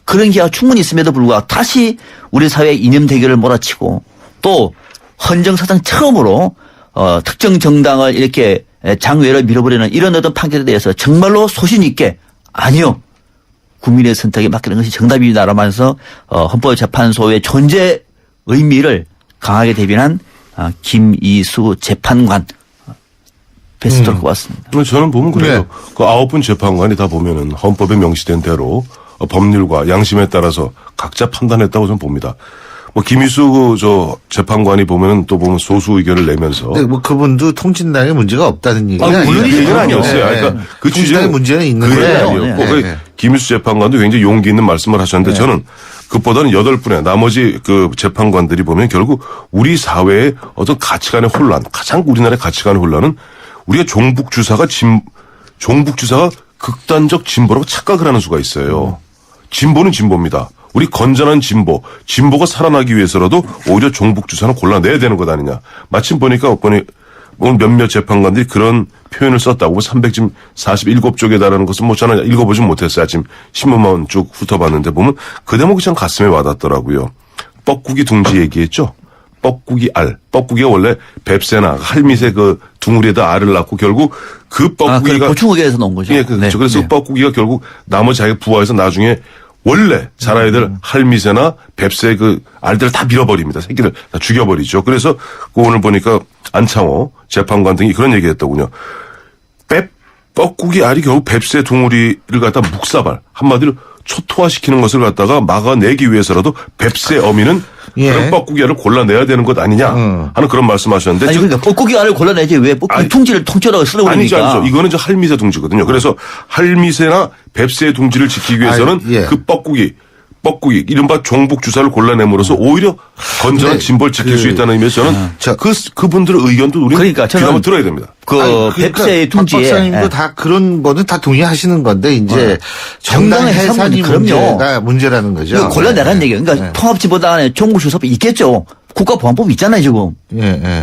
그런 기회가 충분히 있음에도 불구하고 다시 우리 사회에 이념 대결을 몰아치고 또 헌정사상 처음으로 특정 정당을 이렇게 장외로 밀어버리는 이런 어떤 판결에 대해서 정말로 소신 있게 아니요. 국민의 선택에 맡기는 것이 정답이다라면서 헌법재판소의 존재 의미를 강하게 대변한 김이수 재판관 베스트로 꼽았습니다. 저는 보면 그래요. 그 9분 재판관이 다 보면은 헌법에 명시된 대로 법률과 양심에 따라서 각자 판단했다고 저는 봅니다. 김희수 재판관이 보면은 또 보면 소수 의견을 내면서. 네, 그분도 통진당에 문제가 없다는 얘기가 물론 아니었어요. 그러니까 그 취지에 문제는 있는데 아니었고 김희수 재판관도 굉장히 용기 있는 말씀을 하셨는데 저는 그것보다는 8분의 나머지 그 재판관들이 보면 결국 우리 사회의 어떤 가치관의 혼란, 가장 우리나라의 가치관의 혼란은 우리가 종북 주사가 극단적 진보라고 착각을 하는 수가 있어요. 진보는 진보입니다. 우리 건전한 진보가 살아나기 위해서라도 오히려 종북 주사는 골라내야 되는 것 아니냐. 마침 보니까 오늘 몇몇 재판관들이 그런 표현을 썼다고 347쪽에 달하는 것은 뭐 저는 읽어보진 못했어요. 아침 신문만 쭉 훑어봤는데 보면 그 대목이 참 가슴에 와닿더라고요. 뻐꾸기 둥지 얘기했죠. 뻐꾸기 알. 뻐꾸기가 원래 뱁새나 할밋의 그 둥우리에다 알을 낳고 결국 그 뻐꾸기가 보충어기에서 나온 거죠. 예, 그렇죠. 그래서 그 뻐꾸기가 결국 나머지 자기가 부화해서 나중에 원래 자라야 될 할밋이나 뱁새의 그 알들을 다 밀어버립니다. 새끼를 다 죽여버리죠. 그래서 그 오늘 보니까 안창호 재판관 등이 그런 얘기했더군요. 뻐꾸기 알이 결국 뱁새 둥우리를 갖다 묵사발 한마디로 초토화시키는 것을 갖다가 막아내기 위해서라도 뱁새 어미는 그런 뻐꾸기 알을 골라내야 되는 것 아니냐 하는 그런 말씀하셨는데. 아니 그러니까 뻐꾸기 알을 골라내지 왜 뻐꾸기 둥지를 통째로 쓰려고 아니죠, 그러니까. 아니죠. 이거는 저 할밋의 둥지거든요. 그래서 할밋이나 뵙새의 둥지를 지키기 위해서는 그 뻐꾸기 이른바 종북 주사를 골라냄으로써 오히려 건전한 진보를 지킬 수 있다는 의미에서 저는 그분들의 의견도 우리는 그러니까 저는 한번 들어야 됩니다. 뱁새의 둥지에 박 박사님도 다 그런 거는 다 동의하시는 건데 이제 정당 정당의 해산이 그럼요. 문제가 문제라는 거죠. 이거 골라내라는 얘기예요. 그러니까 통합지보다는 종북 주사법이 있겠죠. 국가보안법 있잖아요, 지금.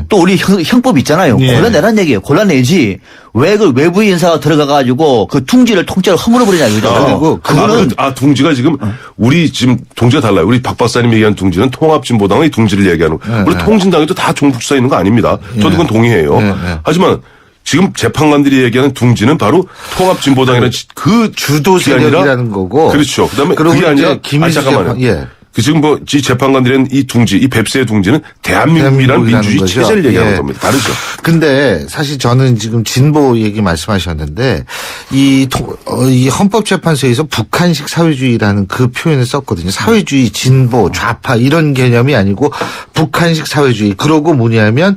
또 우리 형법 있잖아요. 골라내라는 얘기예요. 골라내지. 왜 그 외부 인사가 들어가가지고 그 둥지를 통째로 허물어버리냐, 이거죠. 그거는. 둥지가 지금 우리 지금 둥지가 달라요. 우리 박 박사님 얘기한 둥지는 통합진보당의 둥지를 얘기하는 거예요. 우리 통진당에도 다 종북주사 있는 거 아닙니다. 저도 그건 동의해요. 하지만 지금 재판관들이 얘기하는 둥지는 바로 통합진보당이라는 그 주도 세력이라는 거고. 그렇죠. 그다음에 그게 아니라 잠깐만요. 지금 이 재판관들은 이 둥지, 이 뱁새의 둥지는 대한민국이라는 민주주의 거죠. 체제를 얘기하는 겁니다. 다르죠. 근데 사실 저는 지금 진보 얘기 말씀하셨는데 이 헌법재판소에서 북한식 사회주의라는 그 표현을 썼거든요. 사회주의, 진보, 좌파 이런 개념이 아니고 북한식 사회주의. 그러고 뭐냐면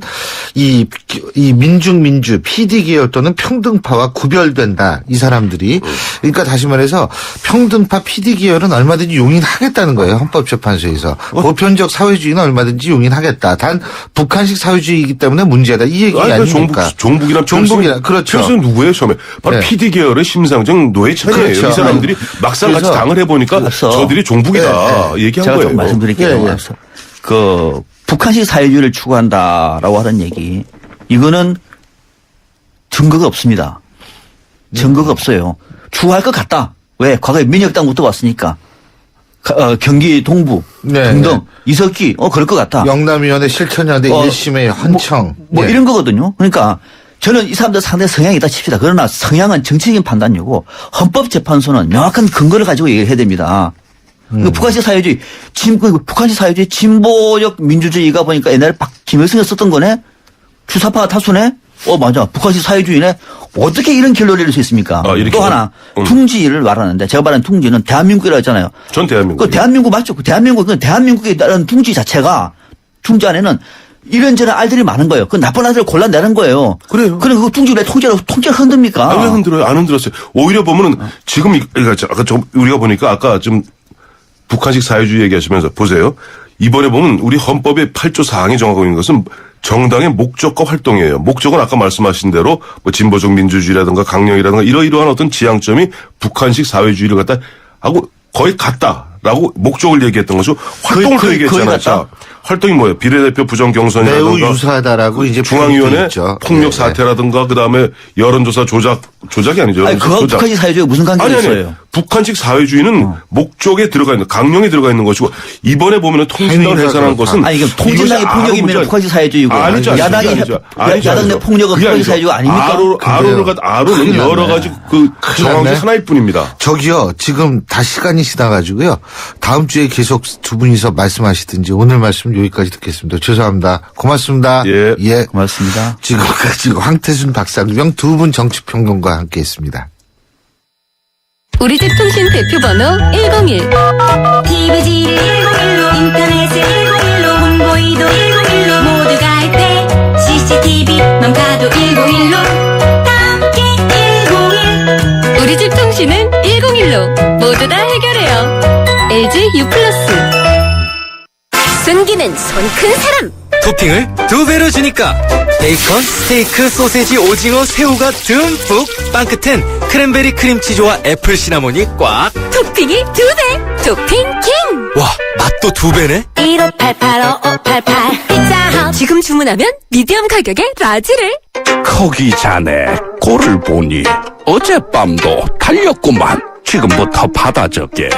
이 민중민주, PD 계열 또는 평등파와 구별된다. 이 사람들이. 그러니까 다시 말해서 평등파, PD 계열은 얼마든지 용인하겠다는 거예요. 헌법 재판소에서 보편적 사회주의는 얼마든지 용인하겠다. 단 북한식 사회주의이기 때문에 문제다. 이 얘기 아닙니까? 종북이란 그렇죠. 표현은 누구예요 처음에? 바로 PD 계열의 심상정 노회찬이에요. 그렇죠. 이 사람들이 막상 같이 당을 해보니까 저들이 종북이다 얘기한 제가 거예요. 좀 말씀드릴게요. 그 북한식 사회주의를 추구한다라고 하는 얘기 이거는 증거가 없습니다. 증거가 없어요. 추구할 것 같다. 왜? 과거에 민혁당부터 왔으니까. 경기 동부 등등 이석기 그럴 것 같다. 영남위원회 실천연대 1심의 헌청 이런 거거든요. 그러니까 저는 이 사람들 상당히 성향이 있다 칩시다. 그러나 성향은 정치적인 판단이고 헌법재판소는 명확한 근거를 가지고 얘기를 해야 됩니다. 북한식 사회주의 북한식 사회주의 진보적 민주주의가 보니까 옛날에 김일성이 썼던 거네. 주사파가 다수네. 맞아. 북한식 사회주의네. 어떻게 이런 결론을 내릴 수 있습니까? 또 하나 둥지를 말하는데 제가 말하는 둥지는 대한민국이라고 했잖아요. 전 대한민국. 그 대한민국 맞죠? 그 대한민국에 따른 둥지 자체가 둥지 안에는 이런저런 알들이 많은 거예요. 그 나쁜 알들을 골라내는 거예요. 그래요. 그럼 그 둥지를 통째로 흔듭니까? 왜 흔들어요? 안 흔들었어요. 오히려 보면은 지금 아까 우리가 보니까 아까 좀 북한식 사회주의 얘기하시면서 보세요. 이번에 보면 우리 헌법의 8조 4항이 정하고 있는 것은 정당의 목적과 활동이에요. 목적은 아까 말씀하신 대로 뭐 진보적 민주주의라든가 강령이라든가 이러이러한 어떤 지향점이 북한식 사회주의를 갖다 하고 거의 같다라고 목적을 얘기했던 것이고 활동을 또 얘기했잖아요. 자, 활동이 뭐예요? 비례대표 부정 경선이라든가 매우 유사하다라고 이제 중앙위원회 폭력 사태라든가 그다음에 여론조사 조작이 아니죠. 아니, 그거 북한식 사회주의가 무슨 관계가 있어요? 북한식 사회주의는 목적에 들어가 있는 강령에 들어가 있는 것이고 이번에 보면은 통진당을 해산한 것은 아니 이건 통진당의 폭력이면 북한식 사회주의고 야당의 야당 내 폭력은 북한식 사회주의가 아닙니까? 아로는 여러 가지 그 정황 중 하나일 뿐입니다. 저기요 지금 다 시간이 지나가지고요 다음 주에 계속 두 분이서 말씀하시든지 오늘 말씀 여기까지 듣겠습니다. 죄송합니다. 고맙습니다. 예. 고맙습니다. 지금까지 황태순 박상경 두 분 정치평론가와 함께했습니다. 우리집 통신 대표번호 101. TV지를 101로 인터넷을 101로 문보이도 101로 모두가 할 때 CCTV만 봐도 101로 함께 101. 우리집 통신은 101로 모두 다 해결해요. LG U+. 숨기는 손 큰 사람. 토핑을 2배로 주니까 베이컨, 스테이크, 소세지, 오징어, 새우가 듬뿍 빵 끝엔 크랜베리 크림치즈와 애플 시나몬이 꽉 토핑이 2배. 쇼핑 king! 와, 맛도 2배네? 1588-5588 피자헛 지금 주문하면 미디엄 가격에 라지를. 거기 자네 꼴을 보니 어젯밤도 달렸구만. 지금부터 받아 적게.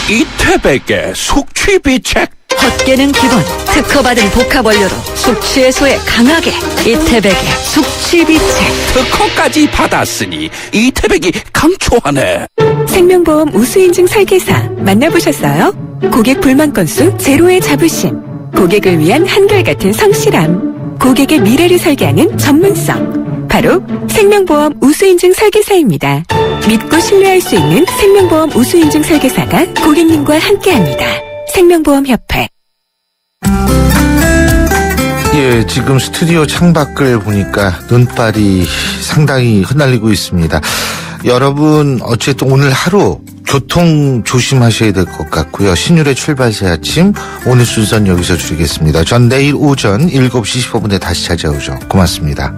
이태백의 숙취비책. 헛개는 기본, 특허받은 복합 원료로 숙취 해소에 강하게. 이태백의 숙취비책. 특허까지 받았으니 이태백이 강추하네. 생명보험 우수인증 설계사 만나보셨어요? 고객 불만 건수 제로의 자부심, 고객을 위한 한결같은 성실함, 고객의 미래를 설계하는 전문성, 바로 생명보험 우수인증 설계사입니다. 믿고 신뢰할 수 있는 생명보험 우수인증 설계사가 고객님과 함께합니다. 생명보험협회. 예, 지금 스튜디오 창밖을 보니까 눈발이 상당히 흩날리고 있습니다. 여러분 어쨌든 오늘 하루 교통 조심하셔야 될 것 같고요. 신율의 출발새 아침, 오늘 순서는 여기서 줄이겠습니다. 전 내일 오전 7시 15분에 다시 찾아오죠. 고맙습니다.